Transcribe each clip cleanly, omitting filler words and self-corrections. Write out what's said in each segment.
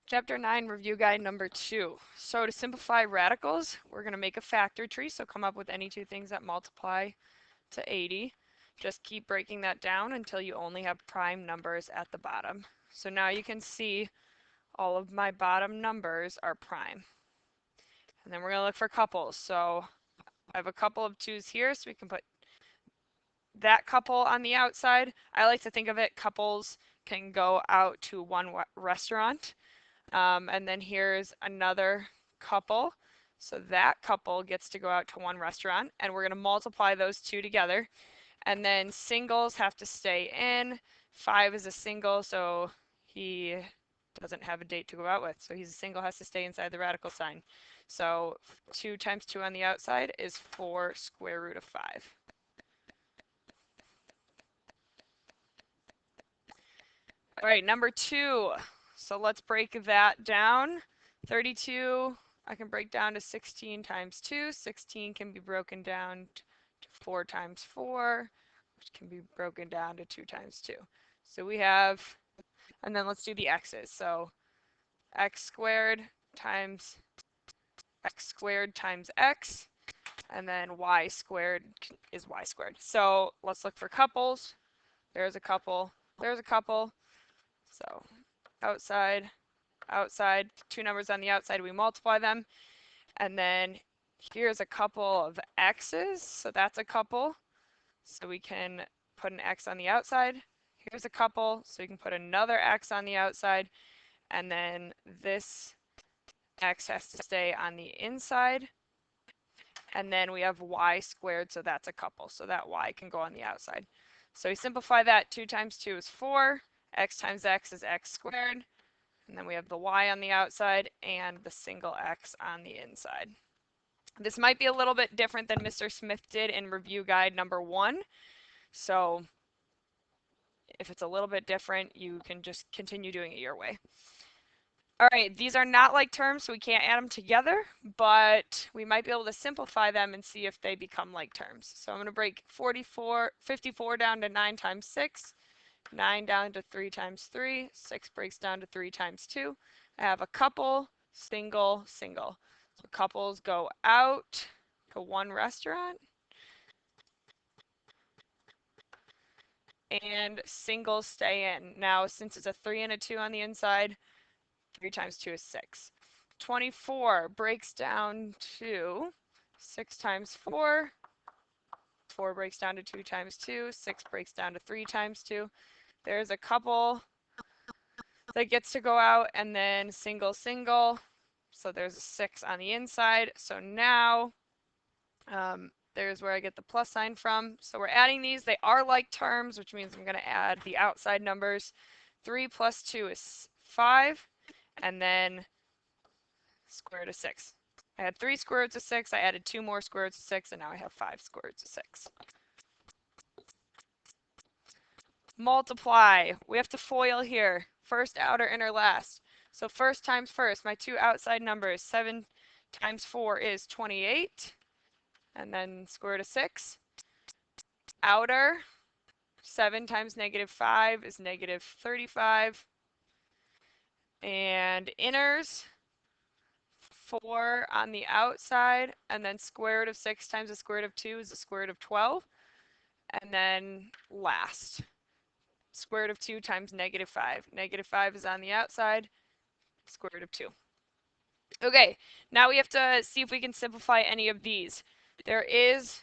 Chapter 9, review guide number 2. So to simplify radicals, we're going to make a factor tree. So come up with any two things that multiply to 80. Just keep breaking that down until you only have prime numbers at the bottom. So now you can see all of my bottom numbers are prime. And then we're going to look for couples. So I have a couple of 2's here, so we can put that couple on the outside. I like to think of it, couples can go out to one restaurant. And then here's another couple. So that couple gets to go out to one restaurant, and we're going to multiply those two together. And then singles have to stay in. 5 is a single, so he doesn't have a date to go out with. So he's a single, has to stay inside the radical sign. So 2 times 2 on the outside is 4 square root of 5. All right, number 2. So let's break that down. 32, I can break down to 16 times 2. 16 can be broken down to 4 times 4, which can be broken down to 2 times 2. So we have, and then let's do the x's. So x squared times x, and then y squared is y squared. So let's look for couples. There's a couple, there's a couple. So outside, outside, 2 numbers on the outside, we multiply them. And then here's a couple of x's, so that's a couple. So we can put an x on the outside. Here's a couple, so we can put another x on the outside. And then this x has to stay on the inside. And then we have y squared, so that's a couple. So that y can go on the outside. So we simplify that. 2 times 2 is 4. X times x is x squared. And then we have the y on the outside and the single x on the inside. This might be a little bit different than Mr. Smith did in review guide number 1. So if it's a little bit different, you can just continue doing it your way. All right, these are not like terms, so we can't add them together, but we might be able to simplify them and see if they become like terms. So I'm going to break 54 down to 9 times 6. 9 down to 3 times 3, 6 breaks down to 3 times 2. I have a couple, single, single. So couples go out to one restaurant, and singles stay in. Now, since it's a 3 and a 2 on the inside, 3 times 2 is 6. 24 breaks down to 6 times 4. 4 breaks down to 2 times 2. 6 breaks down to 3 times 2. There's a couple that gets to go out, and then single, single. So there's a 6 on the inside. So now there's where I get the plus sign from. So we're adding these. They are like terms, which means I'm going to add the outside numbers. 3 plus 2 is 5, and then square root of 6. I had 3 square roots of 6. I added 2 more square roots of 6, and now I have 5 square roots of 6. Multiply. We have to FOIL here. First, outer, inner, last. So first times first. My 2 outside numbers. 7 times 4 is 28. And then square root of 6. Outer. 7 times negative 5 is negative 35. And inners. 4 on the outside. And then square root of 6 times the square root of 2 is the square root of 12. And then last. Square root of 2 times negative 5. Negative 5 is on the outside, square root of 2. Okay, now we have to see if we can simplify any of these. There is,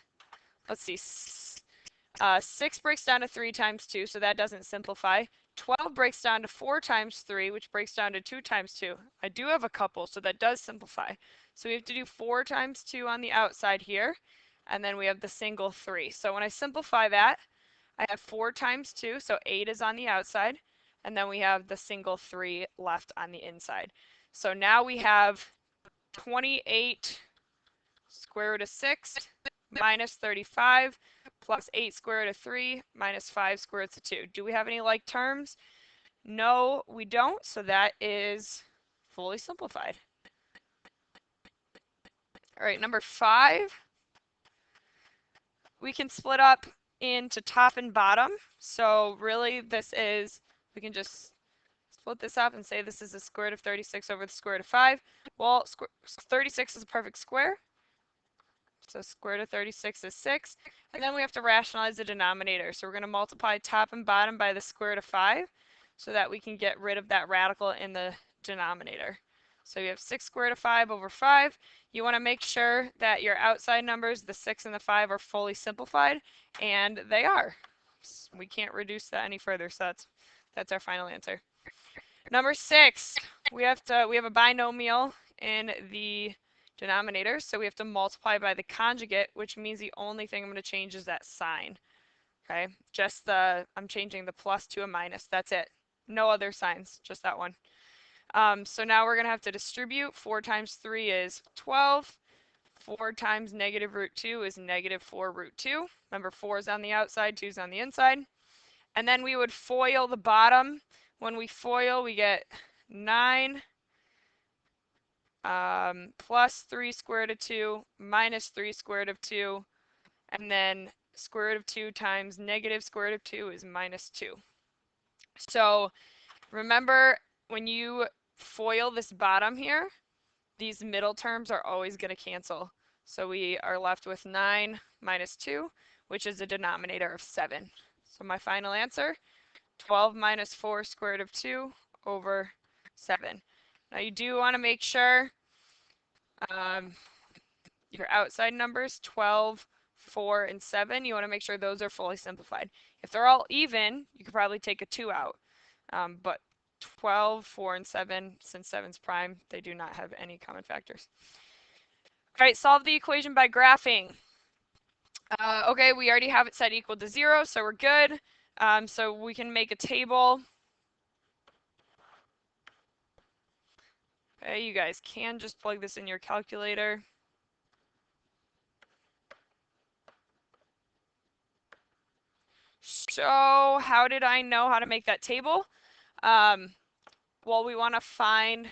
let's see, 6 breaks down to 3 times 2, so that doesn't simplify. 12 breaks down to 4 times 3, which breaks down to 2 times 2. I do have a couple, so that does simplify. So we have to do 4 times 2 on the outside here, and then we have the single 3. So when I simplify that, I have 4 times 2, so 8 is on the outside, and then we have the single 3 left on the inside. So now we have 28 square root of 6 minus 35 plus 8 square root of 3 minus 5 square root of 2. Do we have any like terms? No, we don't, so that is fully simplified. All right, number 5. We can split up into top and bottom. So really this is, we can just split this up and say this is the square root of 36 over the square root of 5. Well, 36 is a perfect square, so square root of 36 is 6. And then we have to rationalize the denominator. So we're going to multiply top and bottom by the square root of 5 so that we can get rid of that radical in the denominator. So you have 6 square root of 5 over 5. You want to make sure that your outside numbers, the 6 and the 5, are fully simplified, and they are. We can't reduce that any further, so that's our final answer. Number 6, we have a binomial in the denominator, so we have to multiply by the conjugate, which means the only thing I'm going to change is that sign. Okay, just I'm changing the plus to a minus. That's it. No other signs, just that one. So now we're going to have to distribute. 4 times 3 is 12. 4 times negative root 2 is negative 4 root 2. Remember, 4 is on the outside, 2 is on the inside. And then we would FOIL the bottom. When we FOIL, we get 9 plus 3 square root of 2 minus 3 square root of 2. And then square root of 2 times negative square root of 2 is minus 2. So remember, when you FOIL this bottom here, these middle terms are always going to cancel. So we are left with 9 minus 2, which is a denominator of 7. So my final answer, 12 minus 4 square root of 2 over 7. Now you do want to make sure your outside numbers, 12, 4, and 7, you want to make sure those are fully simplified. If they're all even, you could probably take a 2 out. But 12, 4, and 7, since 7's prime, they do not have any common factors. All right, solve the equation by graphing. Okay, we already have it set equal to 0, so we're good. So we can make a table. Okay, you guys can just plug this in your calculator. So how did I know how to make that table? Well, we want to find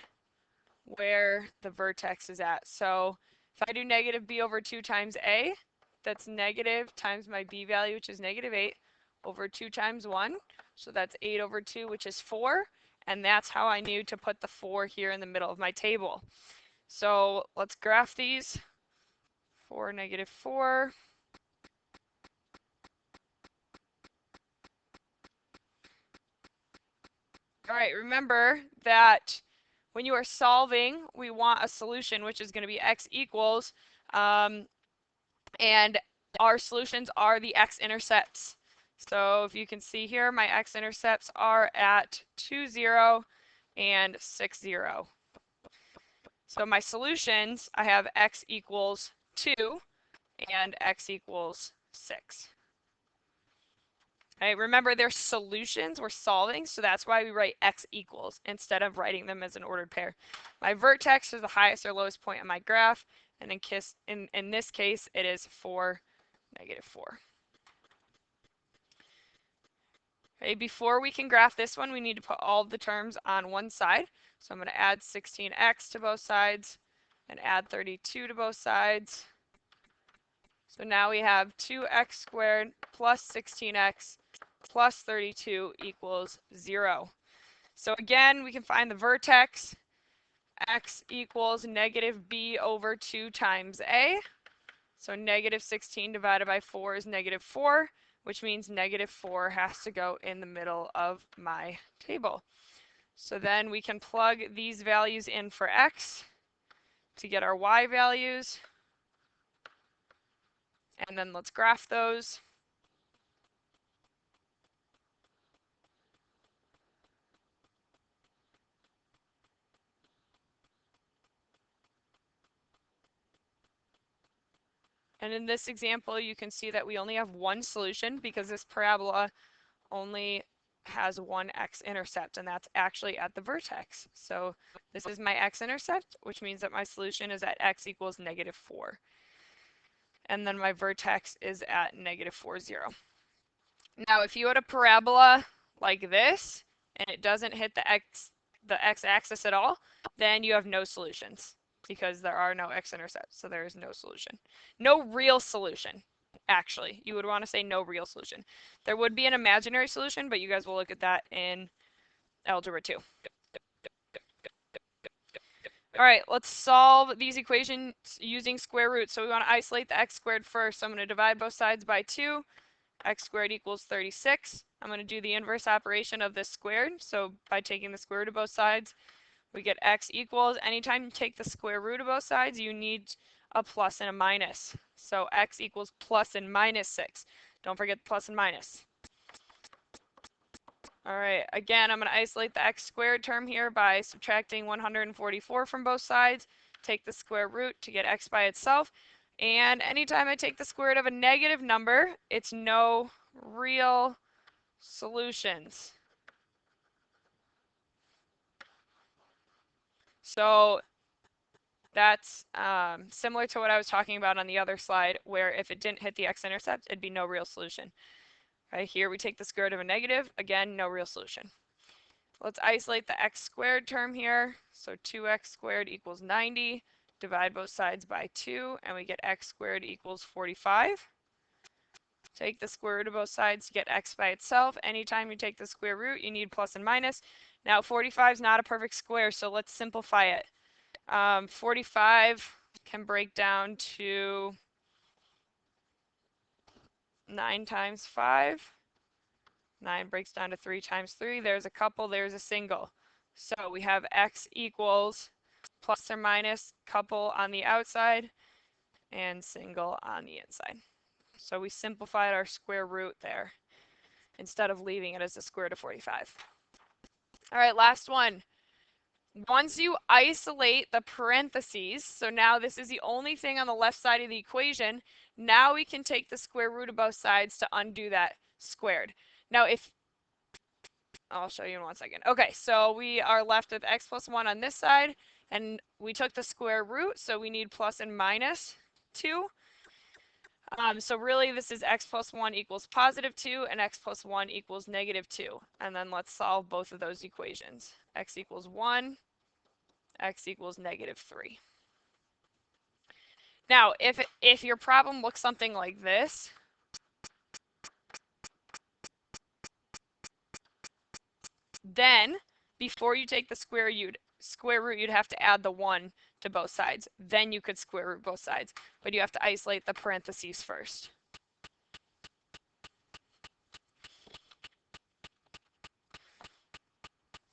where the vertex is at. So if I do negative b over 2 times a, that's negative times my b value, which is negative 8, over 2 times 1. So that's 8 over 2, which is 4. And that's how I knew to put the 4 here in the middle of my table. So let's graph these. 4, negative 4. All right, remember that when you are solving, we want a solution, which is going to be x equals, and our solutions are the x-intercepts. So if you can see here, my x-intercepts are at 2, 0, and 6, 0. So my solutions, I have x equals 2 and x equals 6. Okay, remember they're solutions we're solving, so that's why we write x equals instead of writing them as an ordered pair. My vertex is the highest or lowest point on my graph, and in this case, it is 4, negative 4. Okay, before we can graph this one, we need to put all of the terms on one side. So I'm going to add 16x to both sides and add 32 to both sides. So now we have 2x squared plus 16x plus 32 equals 0. So again, we can find the vertex. X equals negative b over 2 times a. So negative 16 divided by 4 is negative 4, which means negative 4 has to go in the middle of my table. So then we can plug these values in for x to get our y values. And then let's graph those. And in this example, you can see that we only have one solution because this parabola only has one x-intercept, and that's actually at the vertex. So this is my x-intercept, which means that my solution is at x equals negative 4. And then my vertex is at negative 4, 0. Now, if you had a parabola like this, and it doesn't hit the x-axis at all, then you have no solutions because there are no x-intercepts, so there is no solution. No real solution, actually. You would want to say no real solution. There would be an imaginary solution, but you guys will look at that in Algebra 2. All right, let's solve these equations using square roots. So we want to isolate the x squared first. So I'm going to divide both sides by 2. X squared equals 36. I'm going to do the inverse operation of this squared. So by taking the square root of both sides, we get x equals, anytime you take the square root of both sides, you need a plus and a minus. So x equals plus and minus 6. Don't forget the plus and minus. All right, again, I'm going to isolate the x squared term here by subtracting 144 from both sides. Take the square root to get x by itself. And anytime I take the square root of a negative number, it's no real solutions. So that's similar to what I was talking about on the other slide, where if it didn't hit the x-intercept, it'd be no real solution. Right here, we take the square root of a negative. Again, no real solution. Let's isolate the x squared term here. So 2x squared equals 90. Divide both sides by 2, and we get x squared equals 45. Take the square root of both sides to get x by itself. Anytime you take the square root, you need plus and minus. Now 45 is not a perfect square, so let's simplify it. 45 can break down to 9 times 5. 9 breaks down to 3 times 3. There's a couple, there's a single. So we have x equals plus or minus couple on the outside and single on the inside. So we simplified our square root there instead of leaving it as the square root of 45. All right, last one. Once you isolate the parentheses, so now this is the only thing on the left side of the equation, now we can take the square root of both sides to undo that squared. Now I'll show you in 1 second. Okay, so we are left with x plus 1 on this side, and we took the square root, so we need plus and minus 2. So really this is x plus 1 equals positive 2, and x plus 1 equals negative 2. And then let's solve both of those equations. X equals 1, x equals negative 3. Now, if your problem looks something like this, then before you take the square root, you'd have to add the 1 to both sides. Then you could square root both sides, but you have to isolate the parentheses first.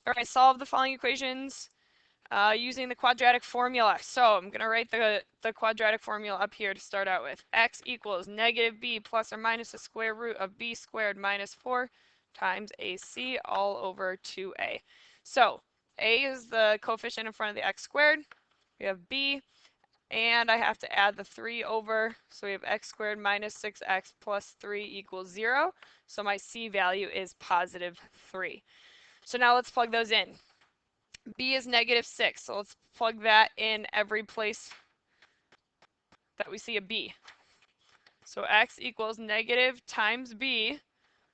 All right, solve the following equations using the quadratic formula. So I'm going to write the quadratic formula up here to start out with. X equals negative b plus or minus the square root of b squared minus 4 times ac all over 2a. So a is the coefficient in front of the x squared. We have b, and I have to add the 3 over. So we have x squared minus 6x plus 3 equals 0. So my c value is positive 3. So now let's plug those in. B is negative 6, so let's plug that in every place that we see a b. So x equals negative times b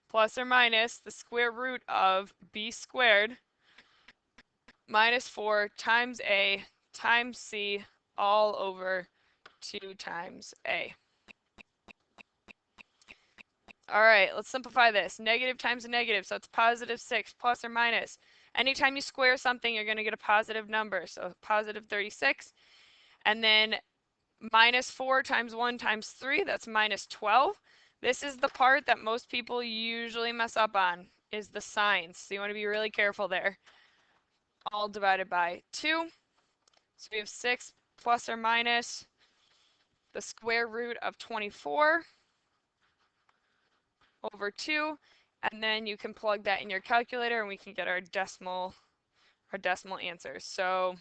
plus or minus the square root of b squared minus 4 times a times c all over 2 times a. All right, let's simplify this. Negative times a negative, so it's positive 6 plus or minus. Anytime you square something, you're going to get a positive number. So positive 36. And then minus 4 times 1 times 3, that's minus 12. This is the part that most people usually mess up on, is the signs. So you want to be really careful there. All divided by 2. So we have 6 plus or minus the square root of 24 over 2. And then you can plug that in your calculator and we can get our decimal answers. So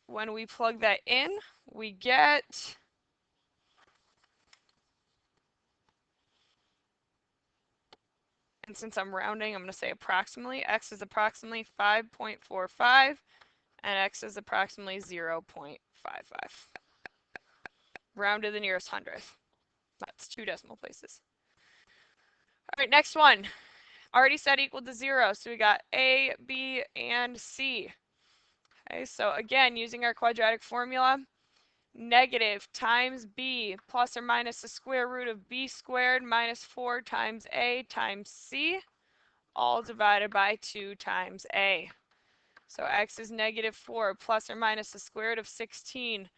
when we plug that in, we get and since I'm rounding, I'm going to say approximately. X is approximately 5.45 and X is approximately 0.55. Round to the nearest hundredth. That's 2 decimal places. All right, next one. Already set equal to 0, so we got A, B, and C. Okay, so again, using our quadratic formula, negative times b plus or minus the square root of b squared minus 4 times a times c, all divided by 2 times a. So x is negative 4 plus or minus the square root of 16.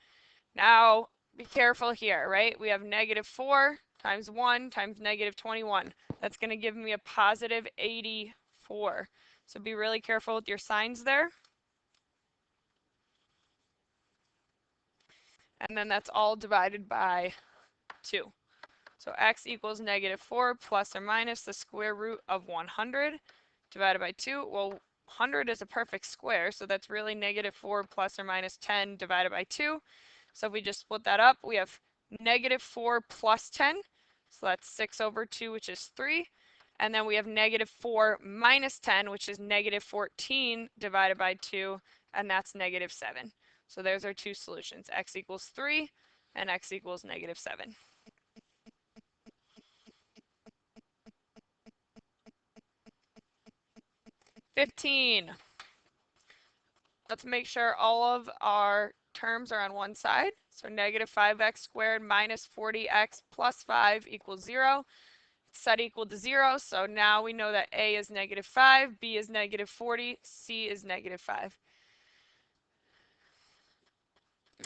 Now, be careful here, right? We have negative 4 times 1 times negative 21. That's going to give me a positive 84. So be really careful with your signs there. And then that's all divided by 2. So x equals negative 4 plus or minus the square root of 100 divided by 2. Well, 100 is a perfect square, so that's really negative 4 plus or minus 10 divided by 2. So if we just split that up, we have negative 4 plus 10. So that's 6 over 2, which is 3. And then we have negative 4 minus 10, which is negative 14 divided by 2, and that's negative 7. So there's our two solutions, x equals 3 and x equals negative 7. 15. Let's make sure all of our terms are on one side. So negative 5x squared minus 40x plus 5 equals 0. Set equal to 0. So now we know that a is negative 5, b is negative 40, c is negative 5.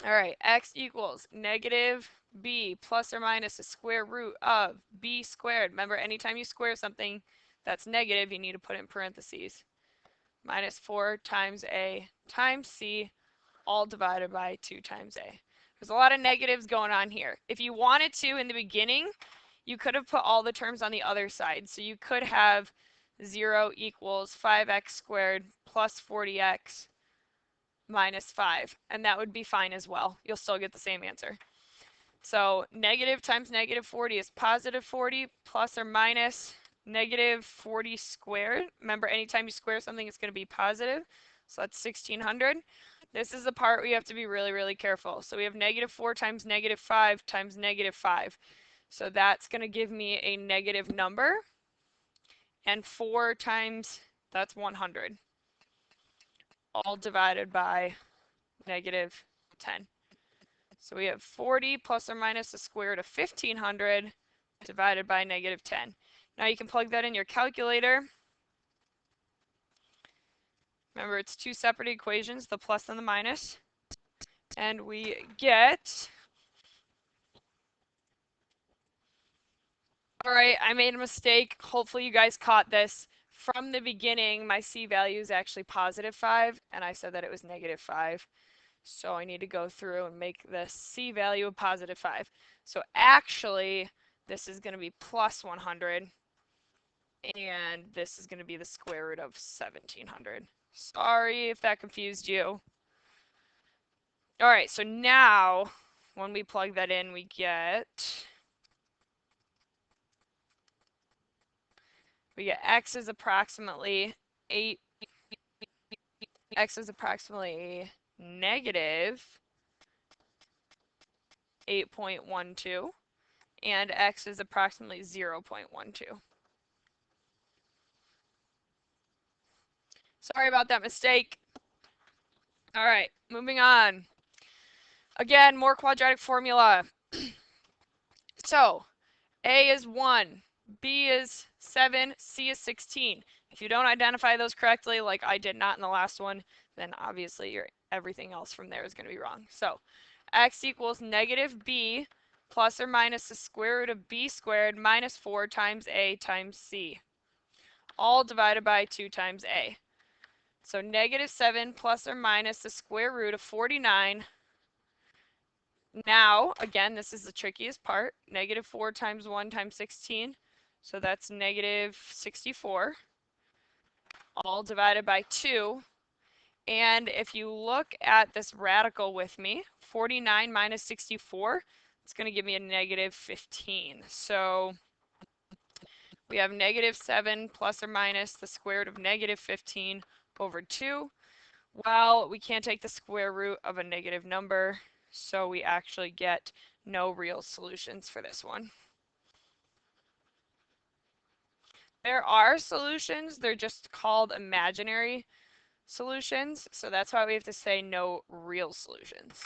All right, x equals negative b plus or minus the square root of b squared. Remember, anytime you square something that's negative, you need to put it in parentheses. Minus 4 times a times c, all divided by 2 times a. There's a lot of negatives going on here. If you wanted to in the beginning, you could have put all the terms on the other side. So you could have 0 equals 5x squared plus 40x minus 5, and that would be fine as well. You'll still get the same answer. So negative times negative 40 is positive 40 plus or minus negative 40 squared. Remember, anytime you square something, it's going to be positive. So that's 1600. This is the part where you have to be really, really careful. So we have negative 4 times negative 5 times negative 5. So that's going to give me a negative number. And 4 times, that's 100. All divided by negative 10. So we have 40 plus or minus the square root of 1500 divided by negative 10. Now you can plug that in your calculator. Remember, it's two separate equations, the plus and the minus. And we get... All right, I made a mistake. Hopefully you guys caught this. From the beginning, my c value is actually positive 5, and I said that it was negative 5. So I need to go through and make the c value a positive 5. So actually, this is going to be plus 100, and this is going to be the square root of 1700. Sorry if that confused you. All right, so now when we plug that in, we get x is approximately 8. X is approximately negative 8.12, and x is approximately 0.12. Sorry about that mistake. All right, moving on. Again, more quadratic formula. So, a is 1, b is 7, c is 16. If you don't identify those correctly, like I did not in the last one, then obviously everything else from there is going to be wrong. So, x equals negative b plus or minus the square root of b squared minus 4 times a times c, all divided by 2 times a. So negative 7 plus or minus the square root of 49. Now, again, this is the trickiest part. Negative 4 times 1 times 16. So that's negative 64, all divided by 2. And if you look at this radical with me, 49 minus 64, it's going to give me a negative 15. So we have negative 7 plus or minus the square root of negative 15 over 2. Well, we can't take the square root of a negative number, so we actually get no real solutions for this one. There are solutions, they're just called imaginary solutions, so that's why we have to say no real solutions.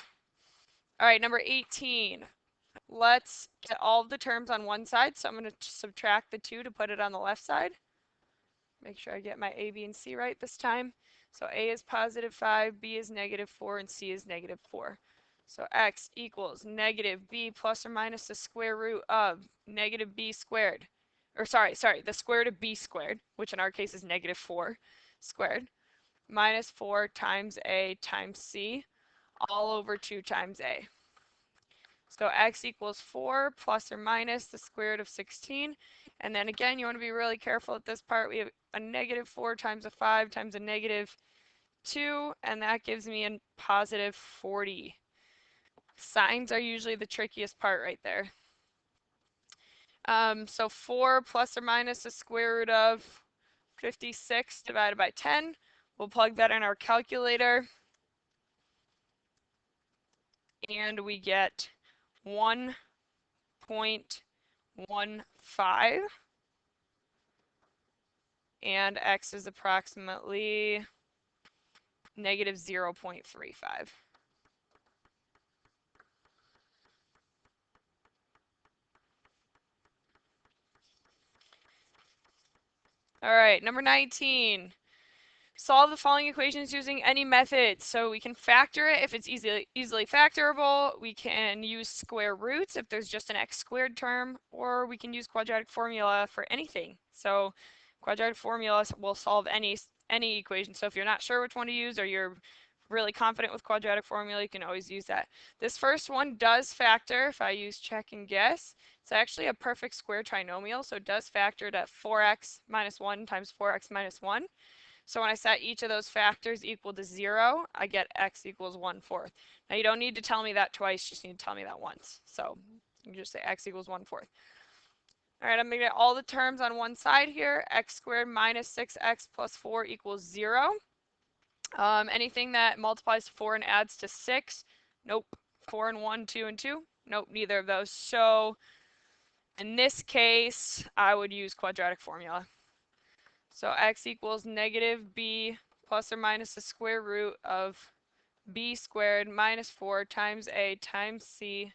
All right, number 18. Let's get all of the terms on one side. So I'm going to subtract the 2 to put it on the left side. Make sure I get my A, B, and C right this time. So A is positive 5, B is negative 4, and C is negative 4. So x equals negative b plus or minus the square root of negative b squared. Or sorry, the square root of b squared, which in our case is negative 4 squared, minus 4 times a times c, all over 2 times a. So x equals 4 plus or minus the square root of 16. And then again, you want to be really careful at this part. We have a negative 4 times a 5 times a negative 2, and that gives me a positive 40. Signs are usually the trickiest part right there. So 4 plus or minus the square root of 56 divided by 10. We'll plug that in our calculator. And we get 1.15. And x is approximately negative 0.35. All right, number 19. Solve the following equations using any method. So we can factor it if it's easily factorable. We can use square roots if there's just an x squared term, or we can use quadratic formula for anything. So quadratic formula will solve any equation. So if you're not sure which one to use, or you're really confident with quadratic formula, you can always use that. This first one does factor if I use check and guess. It's actually a perfect square trinomial, so it does factor to 4x minus 1 times 4x minus 1. So when I set each of those factors equal to 0, I get x equals 1/4. Now you don't need to tell me that twice, you just need to tell me that once. So you just say x equals 1/4. All right, I'm going to get all the terms on one side here. X squared minus 6x plus 4 equals 0. Anything that multiplies to 4 and adds to 6, nope. 4 and 1, 2 and 2, nope, neither of those. So in this case, I would use quadratic formula. So x equals negative b plus or minus the square root of b squared minus 4 times a times c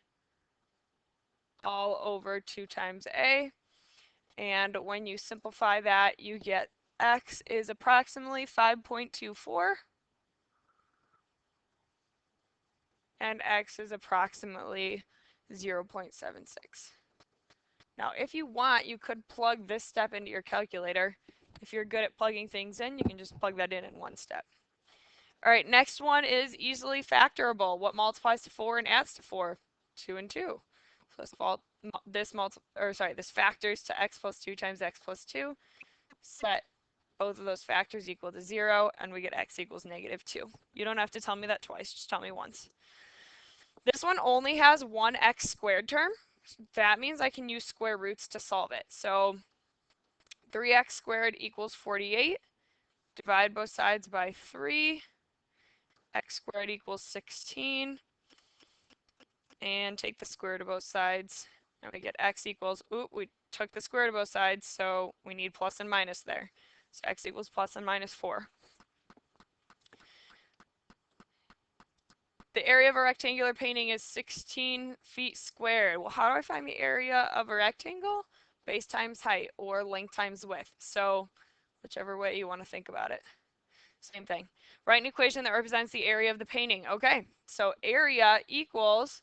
all over 2 times a. And when you simplify that, you get x is approximately 5.24 and x is approximately 0.76. Now, if you want, you could plug this step into your calculator. If you're good at plugging things in, you can just plug that in one step. All right, next one is easily factorable. What multiplies to 4 and adds to 4? 2 and 2. So this factors to x plus 2 times x plus 2. Set both of those factors equal to 0, and we get x equals negative 2. You don't have to tell me that twice, just tell me once. This one only has one x squared term. That means I can use square roots to solve it. So 3x squared equals 48. Divide both sides by 3. X squared equals 16. And take the square root of both sides. And we get x equals, we took the square root of both sides, so we need plus and minus there. So x equals plus and minus 4. The area of a rectangular painting is 16 feet squared. Well, how do I find the area of a rectangle? Base times height, or length times width. So whichever way you want to think about it. Same thing. Write an equation that represents the area of the painting. Okay, so area equals,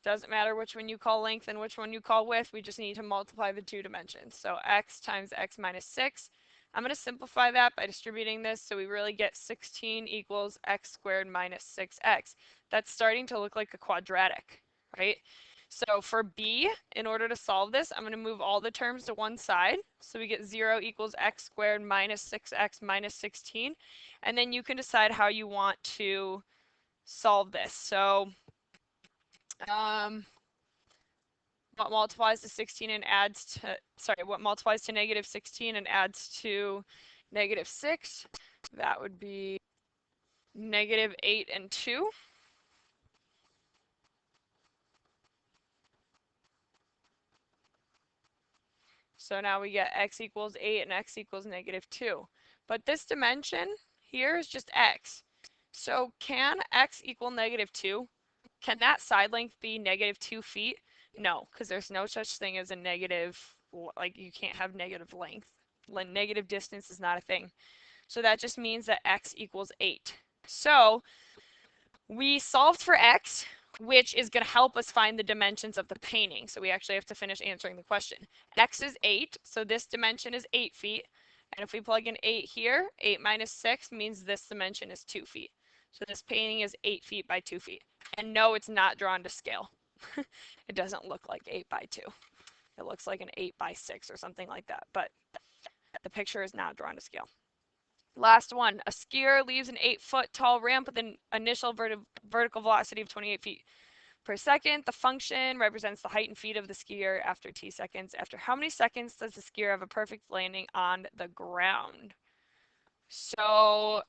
doesn't matter which one you call length and which one you call width, we just need to multiply the two dimensions. So x times x minus 6. I'm going to simplify that by distributing this, so we really get 16 equals x squared minus 6x. That's starting to look like a quadratic, right? So for b, in order to solve this, I'm going to move all the terms to one side. So we get 0 equals x squared minus 6x minus 16. And then you can decide how you want to solve this. So what multiplies to 16 and adds to, what multiplies to negative 16 and adds to negative 6? That would be negative 8 and 2. So now we get x equals 8 and x equals negative 2. But this dimension here is just x. So can x equal negative 2? Can that side length be negative 2 feet? No, because there's no such thing as a negative, like you can't have negative length. Negative distance is not a thing. So that just means that x equals 8. So we solved for x, which is going to help us find the dimensions of the painting. So we actually have to finish answering the question. X is 8, so this dimension is 8 feet. And if we plug in 8 here, 8 minus 6 means this dimension is 2 feet. So this painting is 8 feet by 2 feet. And no, it's not drawn to scale. It doesn't look like 8 by 2. It looks like an 8 by 6 or something like that. But the picture is not drawn to scale. Last one, a skier leaves an 8-foot tall ramp with an initial vertical velocity of 28 feet per second. The function represents the height in feet of the skier after t seconds. After how many seconds does the skier have a perfect landing on the ground? So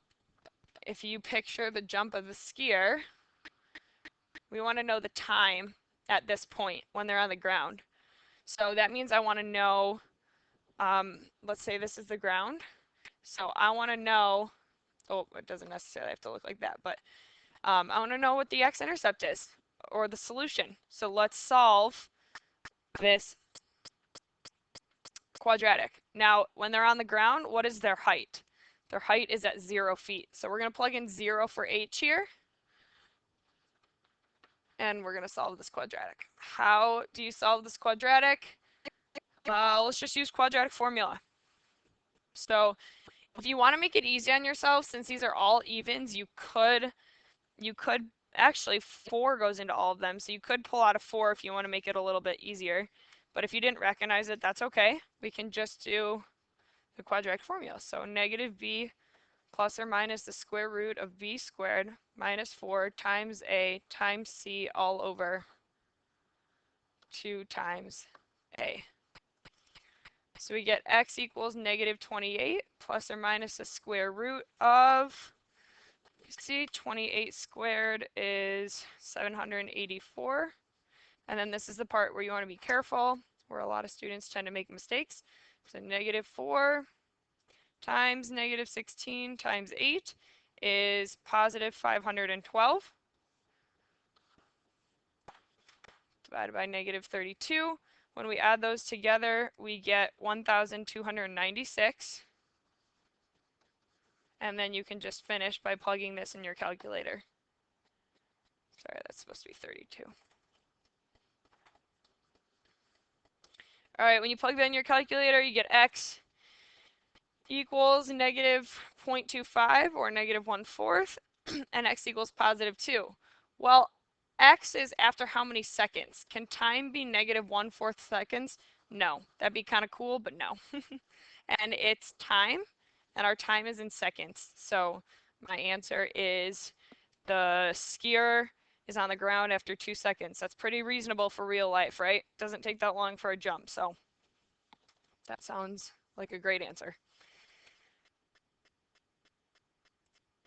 if you picture the jump of the skier, we want to know the time at this point when they're on the ground. So that means I want to know, let's say this is the ground. So I want to know, oh, it doesn't necessarily have to look like that, but I want to know what the x-intercept is, or the solution. So let's solve this quadratic. Now, when they're on the ground, what is their height? Their height is at 0 feet. So we're going to plug in 0 for h here, and we're going to solve this quadratic. How do you solve this quadratic? Let's just use quadratic formula. So if you want to make it easy on yourself, since these are all evens, you could actually 4 goes into all of them, so you could pull out a 4 if you want to make it a little bit easier. But if you didn't recognize it, that's okay. We can just do the quadratic formula. So negative b plus or minus the square root of b squared minus 4 times a times c all over 2 times a. So we get x equals negative 28 plus or minus the square root of, you see, 28 squared is 784. And then this is the part where you want to be careful, where a lot of students tend to make mistakes. So negative 4 times negative 16 times 8 is positive 512 divided by negative 32. When we add those together, we get 1,296. And then you can just finish by plugging this in your calculator. Sorry, that's supposed to be 32. All right, when you plug that in your calculator, you get x equals negative 0.25 or negative 1/4, and x equals positive 2. Well, x is after how many seconds? Can time be negative 1/4 seconds? No. That'd be kind of cool, but no. And it's time, and our time is in seconds. So my answer is the skier is on the ground after 2 seconds. That's pretty reasonable for real life, right? Doesn't take that long for a jump, so that sounds like a great answer.